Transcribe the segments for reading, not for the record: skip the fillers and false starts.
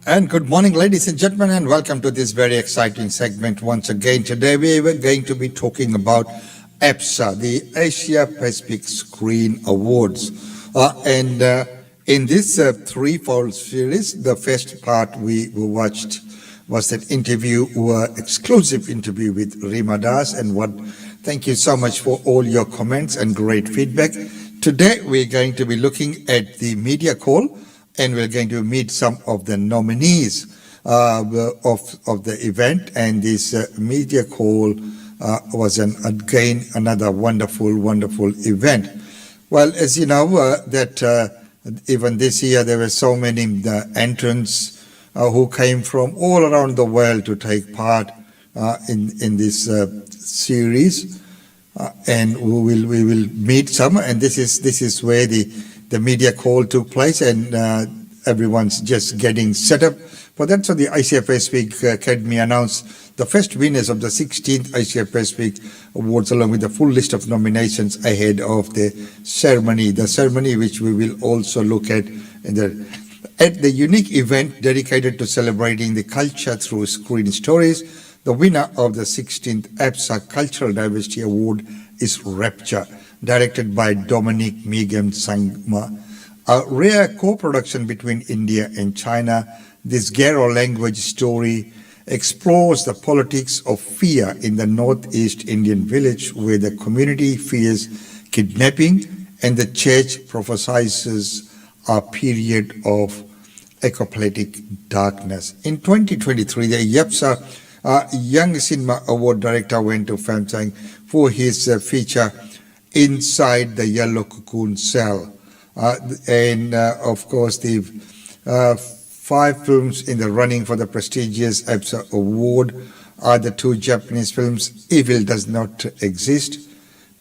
And good morning, ladies and gentlemen, and welcome to this very exciting segment once again. Today we are going to be talking about APSA, the Asia Pacific Screen Awards. In this threefold series, the first part we watched was that exclusive interview with Rima Das, and thank you so much for all your comments and great feedback. Today we're going to be looking at the media call, and we're going to meet some of the nominees of the event. And this media call was again another wonderful event. Well, as you know, even this year there were so many entrants who came from all around the world to take part in this series, and we will meet some. And this is where the media call took place, and everyone's just getting set up for that. So the Asia Pacific Academy announced the first winners of the 16th Asia Pacific Awards, along with the full list of nominations ahead of the ceremony. The ceremony, which we will also look at at the unique event dedicated to celebrating the culture through screen stories. The winner of the 16th APSA Cultural Diversity Award is Rapture, directed by Dominic Megan Sangma. A rare co-production between India and China, this Garo language story explores the politics of fear in the northeast Indian village, where the community fears kidnapping and the church prophesies a period of apocalyptic darkness. In 2023, the APSA Young Cinema Award director went to Famsang for his feature Inside the Yellow Cocoon Cell. Of course, the 5 films in the running for the prestigious APSA Award are the 2 Japanese films, Evil Does Not Exist,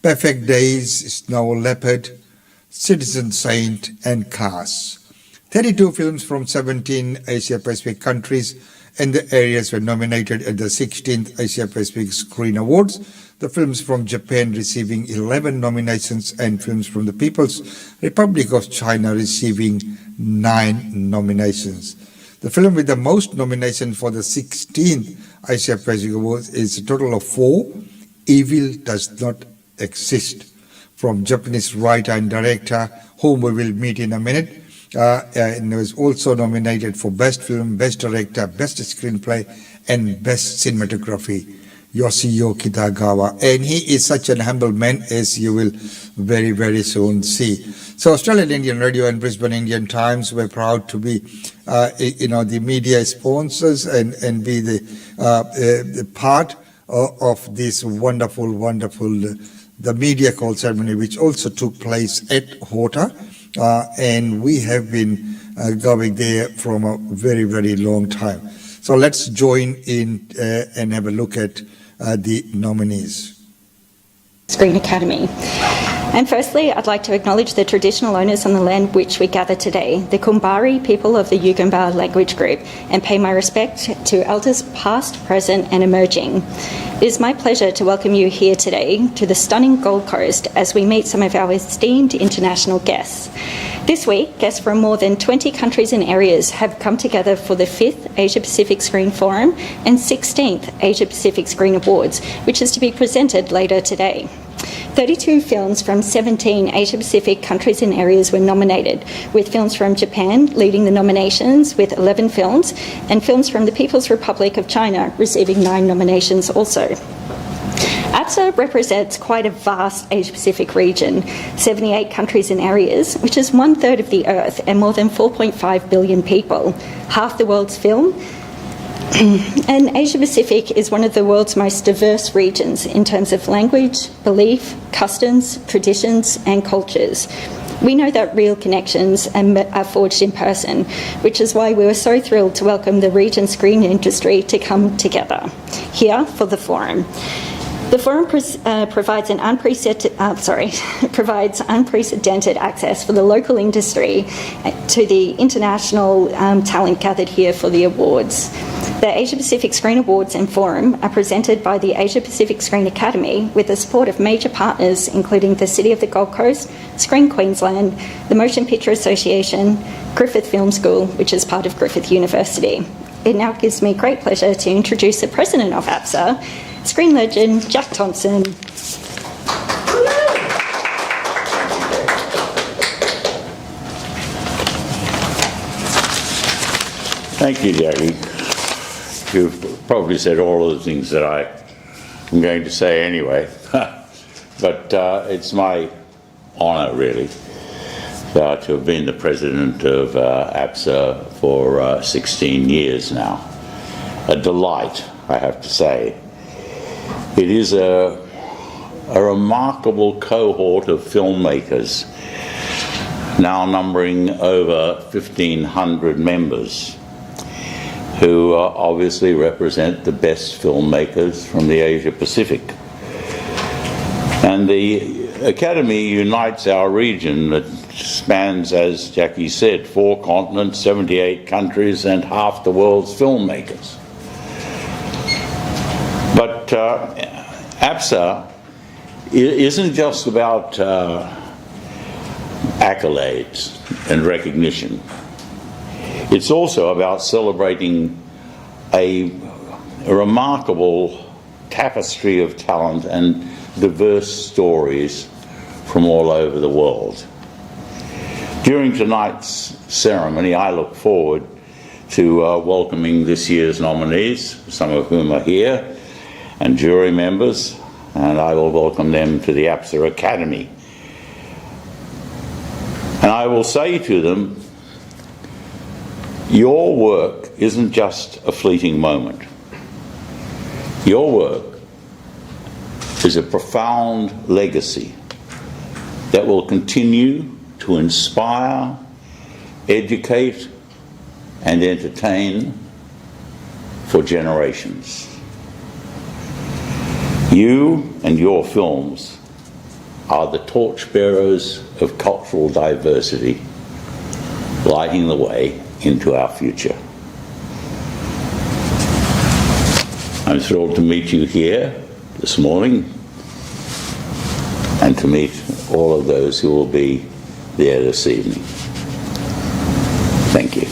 Perfect Days, Snow Leopard, Citizen Saint, and Cars. 32 films from 17 Asia Pacific countries and the areas were nominated at the 16th Asia Pacific Screen Awards. The films from Japan receiving 11 nominations, and films from the People's Republic of China receiving 9 nominations. The film with the most nominations for the 16th Asia Pacific Awards is a total of 4. Evil Does Not Exist, from Japanese writer and director, whom we will meet in a minute. And was also nominated for Best Film, Best Director, Best Screenplay, and Best Cinematography, Yoshio Kitagawa. And he is such an humble man, as you will very soon see. So Australian Indian Radio and Brisbane Indian Times were proud to be the media sponsors and be the part of this wonderful the media call ceremony, which also took place at Hota. And we have been going there from a very long time. So let's join in and have a look at the nominees. Screen Academy. And firstly, I'd like to acknowledge the traditional owners on the land which we gather today, the Kumbari people of the Yugambeh language group, and pay my respect to elders past, present and emerging. It is my pleasure to welcome you here today to the stunning Gold Coast as we meet some of our esteemed international guests. This week, guests from more than 20 countries and areas have come together for the 5th Asia Pacific Screen Forum and 16th Asia Pacific Screen Awards, which is to be presented later today. 32 films from 17 Asia Pacific countries and areas were nominated, with films from Japan leading the nominations with 11 films, and films from the People's Republic of China receiving 9 nominations also. APSA represents quite a vast Asia Pacific region, 78 countries and areas, which is 1/3 of the Earth and more than 4.5 billion people, half the world's film. And Asia Pacific is one of the world's most diverse regions in terms of language, belief, customs, traditions and cultures. We know that real connections are forged in person, which is why we were so thrilled to welcome the region screen industry to come together here for the forum. The forum provides provides unprecedented access for the local industry to the international talent gathered here for the awards. The Asia Pacific Screen Awards and Forum are presented by the Asia Pacific Screen Academy with the support of major partners including the City of the Gold Coast, Screen Queensland, the Motion Picture Association, Griffith Film School, which is part of Griffith University. It now gives me great pleasure to introduce the president of APSA, screen legend Jack Thompson. Thank you, Jackie. You've probably said all of the things that I'm going to say anyway, but it's my honour, really, to have been the president of APSA for 16 years now. A delight, I have to say. It is a remarkable cohort of filmmakers, now numbering over 1,500 members, who obviously represent the best filmmakers from the Asia Pacific. And the Academy unites our region that spans, as Jackie said, 4 continents, 78 countries, and half the world's filmmakers. But APSA isn't just about accolades and recognition. It's also about celebrating a remarkable tapestry of talent and diverse stories from all over the world. During tonight's ceremony, I look forward to welcoming this year's nominees, some of whom are here, and jury members, and I will welcome them to the APSA Academy. And I will say to them, your work isn't just a fleeting moment. Your work is a profound legacy that will continue to inspire, educate, and entertain for generations. You and your films are the torchbearers of cultural diversity, lighting the way into our future. I'm thrilled to meet you here this morning and to meet all of those who will be there this evening. Thank you.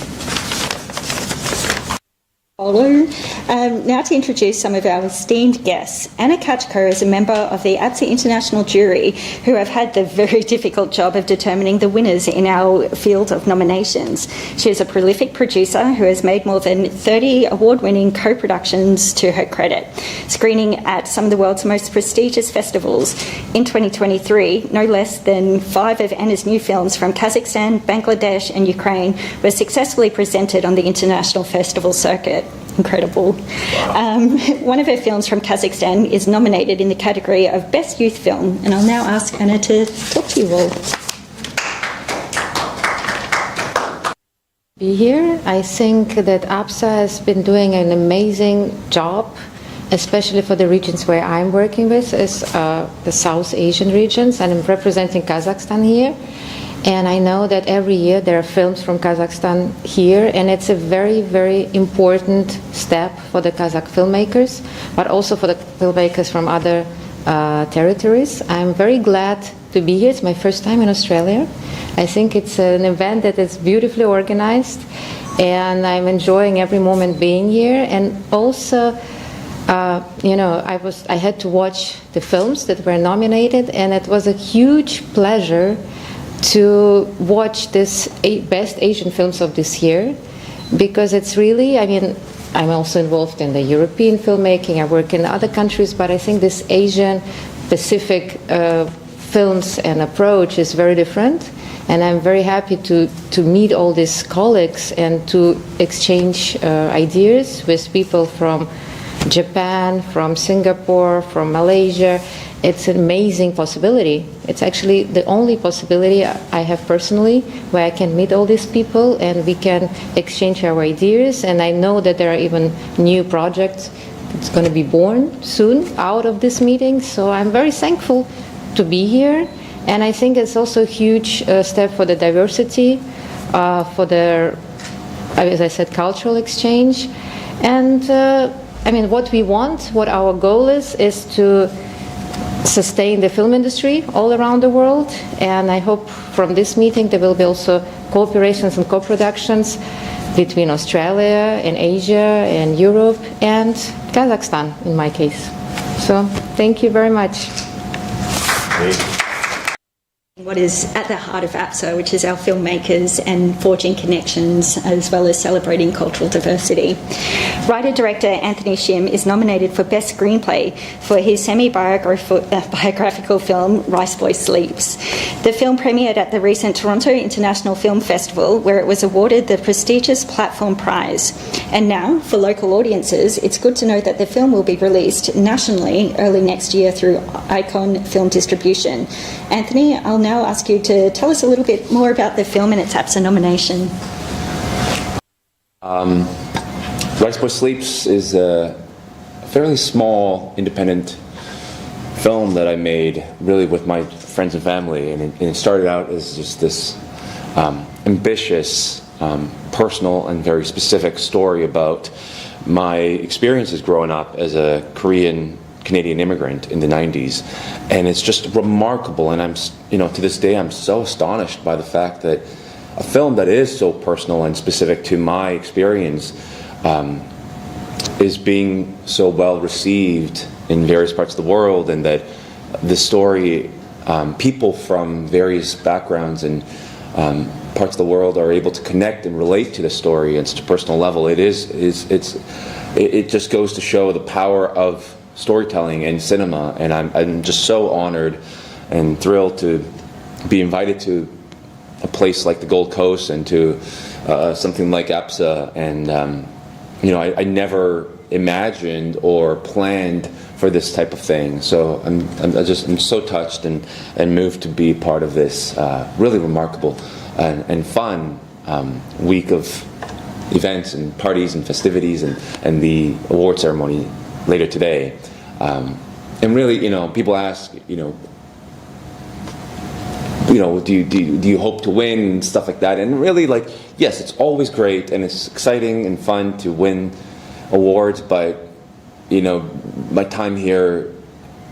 Now to introduce some of our esteemed guests. Anna Kachko is a member of the APSA International Jury who have had the very difficult job of determining the winners in our field of nominations. She is a prolific producer who has made more than 30 award-winning co-productions to her credit, screening at some of the world's most prestigious festivals. In 2023, no less than 5 of Anna's new films from Kazakhstan, Bangladesh and Ukraine were successfully presented on the international festival circuit. Incredible. Wow. One of her films from Kazakhstan is nominated in the category of Best Youth Film, and I'll now ask Anna to talk to you all. Be here. I think that APSA has been doing an amazing job, especially for the regions where I'm working with, is the South Asian regions, and I'm representing Kazakhstan here. And I know that every year there are films from Kazakhstan here, and it's a very, very important step for the Kazakh filmmakers, but also for the filmmakers from other territories. I'm very glad to be here. It's my first time in Australia. I think it's an event that is beautifully organized, and I'm enjoying every moment being here. And also, I had to watch the films that were nominated, and it was a huge pleasure to watch this best Asian films of this year, because it's really, I'm also involved in the European filmmaking, I work in other countries, but I think this Asian Pacific films and approach is very different, and I'm very happy to meet all these colleagues and to exchange ideas with people from Japan, from Singapore, from Malaysia. It's an amazing possibility. It's actually the only possibility I have personally where I can meet all these people and we can exchange our ideas. And I know that there are even new projects it's going to be born soon out of this meeting. So I'm very thankful to be here. And I think it's also a huge step for the diversity, for the, as I said, cultural exchange. And I mean, what we want, what our goal is to sustain the film industry all around the world. And I hope from this meeting there will be also cooperations and co-productions between Australia and Asia and Europe and Kazakhstan in my case. So thank you very much. What is at the heart of APSA, which is our filmmakers and forging connections, as well as celebrating cultural diversity. Writer-director Anthony Shim is nominated for Best Screenplay for his semi-biographical film Rice Boy Sleeps. The film premiered at the recent Toronto International Film Festival, where it was awarded the prestigious Platform Prize. And now, for local audiences, it's good to know that the film will be released nationally early next year through Icon Film Distribution. Anthony, I'll now ask you to tell us a little bit more about the film and its APSA nomination. Rice Boy Sleeps is a fairly small independent film that I made really with my friends and family, and it started out as just this ambitious, personal and very specific story about my experiences growing up as a Canadian immigrant in the 90s, and it's just remarkable. And I'm, to this day, I'm so astonished by the fact that a film that is so personal and specific to my experience is being so well received in various parts of the world, and that the story, people from various backgrounds and parts of the world are able to connect and relate to the story on such a personal level. It just goes to show the power of storytelling and cinema, and I'm just so honored and thrilled to be invited to a place like the Gold Coast and to something like APSA. And I never imagined or planned for this type of thing. So I'm so touched and moved to be part of this really remarkable and fun week of events and parties and festivities and the award ceremony later today. And really, people ask, do you hope to win and stuff like that? And really, yes, it's always great and it's exciting and fun to win awards, but my time here,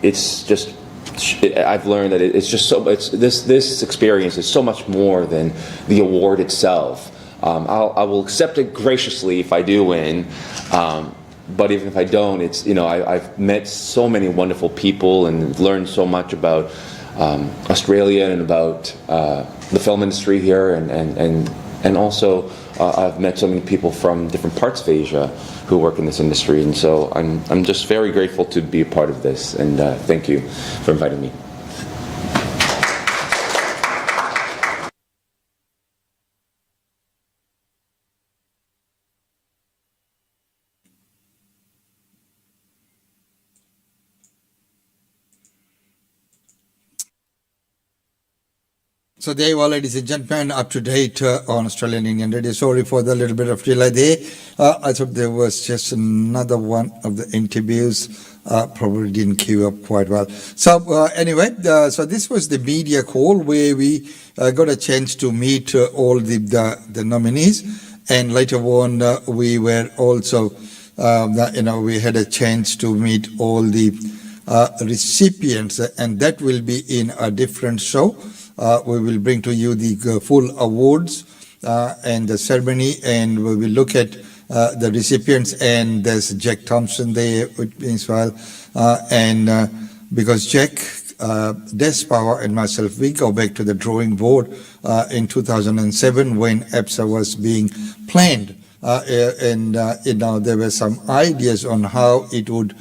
I've learned that this experience is so much more than the award itself. I will accept it graciously if I do win. But even if I don't, it's I've met so many wonderful people and learned so much about Australia and about the film industry here, and also I've met so many people from different parts of Asia who work in this industry, and so I'm just very grateful to be a part of this, and thank you for inviting me. So there you are, ladies and gentlemen, up to date on Australian Indian Radio. Sorry for the little bit of delay there. I thought there was just another one of the interviews. Probably didn't queue up quite well. So anyway, so this was the media call where we got a chance to meet all the nominees, and later on we were also, we had a chance to meet all the recipients, and that will be in a different show. We will bring to you the full awards and the ceremony, and we will look at the recipients. And there's Jack Thompson there with me as well. Because Jack, Des Power and myself, we go back to the drawing board in 2007 when APSA was being planned. There were some ideas on how it would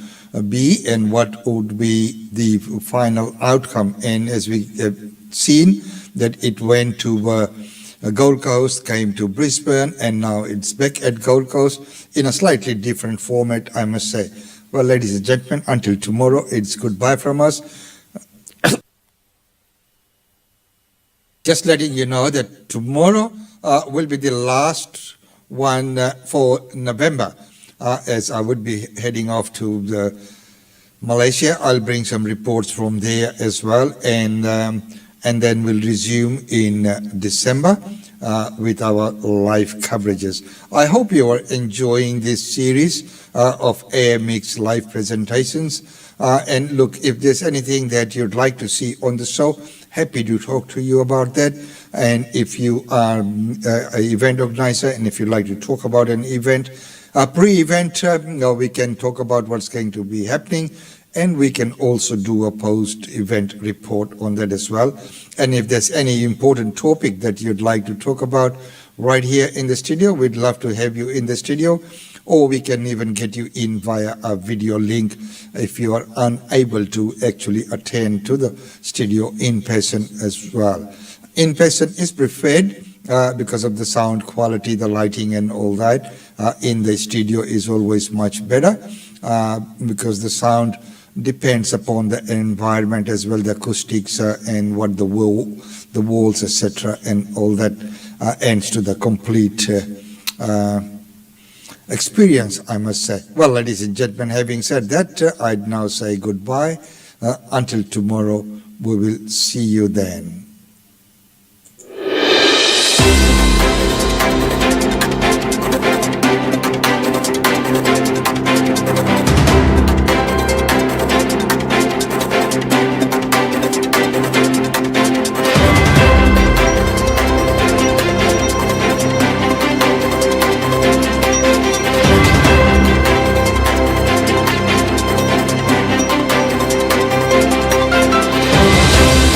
be and what would be the final outcome. And as we have seen, that it went to Gold Coast, came to Brisbane, and now it's back at Gold Coast in a slightly different format, I must say. Well, ladies and gentlemen, until tomorrow, it's goodbye from us. Just letting you know that tomorrow will be the last one for November. as I would be heading off to Malaysia. I'll bring some reports from there as well, and then we'll resume in December with our live coverages. I hope you are enjoying this series of AMX live presentations. And look, if there's anything that you'd like to see on the show, happy to talk to you about that. And if you are an event organizer and if you'd like to talk about an event, a pre-event, we can talk about what's going to be happening, and we can also do a post-event report on that as well. And if there's any important topic that you'd like to talk about right here in the studio, we'd love to have you in the studio, or we can even get you in via a video link if you are unable to actually attend to the studio in person as well. In person is preferred because of the sound quality, the lighting and all that. In the studio is always much better because the sound depends upon the environment as well, the acoustics and what the walls, etc., and all that ends to the complete experience, I must say. Well, ladies and gentlemen, having said that, I'd now say goodbye. Until tomorrow, we will see you then.